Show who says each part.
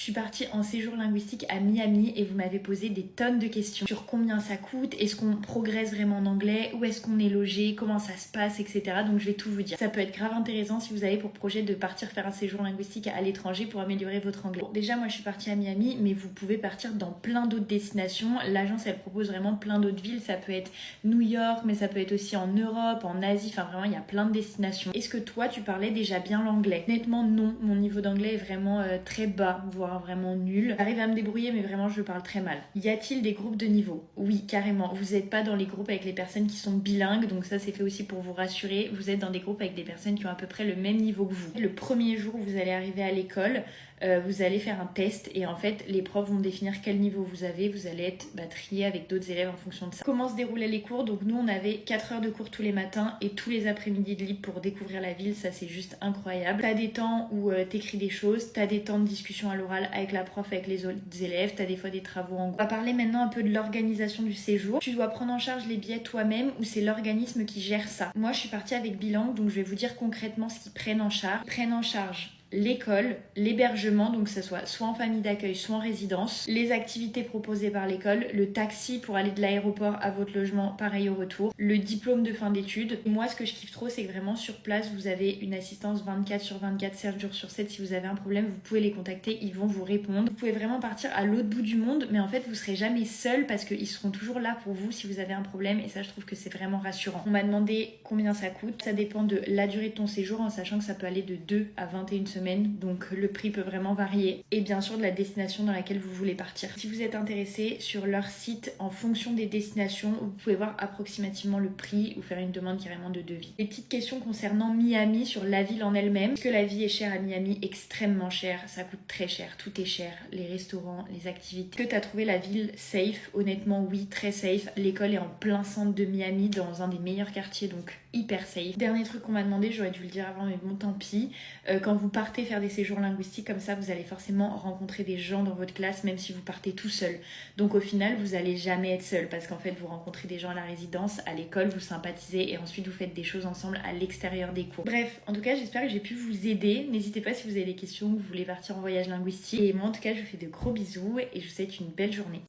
Speaker 1: suis partie en séjour linguistique à Miami et vous m'avez posé des tonnes de questions sur combien ça coûte, est-ce qu'on progresse vraiment en anglais, où est-ce qu'on est logé, comment ça se passe, etc. Donc je vais tout vous dire. Ça peut être grave intéressant si vous avez pour projet de partir faire un séjour linguistique à l'étranger pour améliorer votre anglais. Bon, déjà moi je suis partie à Miami, mais vous pouvez partir dans plein d'autres destinations. L'agence elle propose vraiment plein d'autres villes, ça peut être New York, mais ça peut être aussi en Europe, en Asie, enfin vraiment il y a plein de destinations. Est-ce que toi tu parlais déjà bien l'anglais? Honnêtement non, mon niveau d'anglais est vraiment très bas, voire vraiment nul. J'arrive à me débrouiller mais vraiment je parle très mal. Y a-t-il des groupes de niveau? Oui, carrément. Vous n'êtes pas dans les groupes avec les personnes qui sont bilingues, donc ça c'est fait aussi pour vous rassurer. Vous êtes dans des groupes avec des personnes qui ont à peu près le même niveau que vous. Le premier jour où vous allez arriver à l'école, vous allez faire un test et en fait les profs vont définir quel niveau vous avez. Vous allez être trié avec d'autres élèves en fonction de ça. Comment se déroulaient les cours? Donc nous on avait 4 heures de cours tous les matins et tous les après-midi de libre pour découvrir la ville, ça c'est juste incroyable. T'as des temps où t'écris des choses, t'as des temps de discussion à l'oral avec la prof, avec les autres élèves, t'as des fois des travaux en groupe. On va parler maintenant un peu de l'organisation du séjour. Tu dois prendre en charge les billets toi-même ou c'est l'organisme qui gère ça? Moi je suis partie avec Bilang, donc je vais vous dire concrètement ce qu'ils prennent en charge. Ils prennent en charge l'école, l'hébergement, donc que ce soit en famille d'accueil, soit en résidence, les activités proposées par l'école, le taxi pour aller de l'aéroport à votre logement, pareil au retour, le diplôme de fin d'études. Moi, ce que je kiffe trop, c'est que vraiment sur place, vous avez une assistance 24/24, 7 jours sur 7. Si vous avez un problème, vous pouvez les contacter, ils vont vous répondre. Vous pouvez vraiment partir à l'autre bout du monde, mais en fait, vous serez jamais seul parce qu'ils seront toujours là pour vous si vous avez un problème et ça, je trouve que c'est vraiment rassurant. On m'a demandé combien ça coûte. Ça dépend de la durée de ton séjour, en sachant que ça peut aller de 2 à 21 semaines. Donc le prix peut vraiment varier et bien sûr de la destination dans laquelle vous voulez partir. Si vous êtes intéressé, sur leur site, en fonction des destinations, vous pouvez voir approximativement le prix ou faire une demande carrément de devis. Des petites questions concernant Miami sur la ville en elle-même. Est-ce que la vie est chère à Miami? Extrêmement chère, ça coûte très cher, tout est cher, les restaurants, les activités. Est-ce que tu as trouvé la ville safe? Honnêtement oui, très safe. L'école est en plein centre de Miami, dans un des meilleurs quartiers, donc hyper safe. Dernier truc qu'on m'a demandé, j'aurais dû le dire avant mais bon tant pis, quand vous partez faire des séjours linguistiques comme ça, vous allez forcément rencontrer des gens dans votre classe même si vous partez tout seul. Donc au final, vous allez jamais être seul parce qu'en fait, vous rencontrez des gens à la résidence, à l'école, vous sympathisez et ensuite vous faites des choses ensemble à l'extérieur des cours. Bref, en tout cas, j'espère que j'ai pu vous aider. N'hésitez pas si vous avez des questions, que vous voulez partir en voyage linguistique. Et moi, en tout cas, je vous fais de gros bisous et je vous souhaite une belle journée.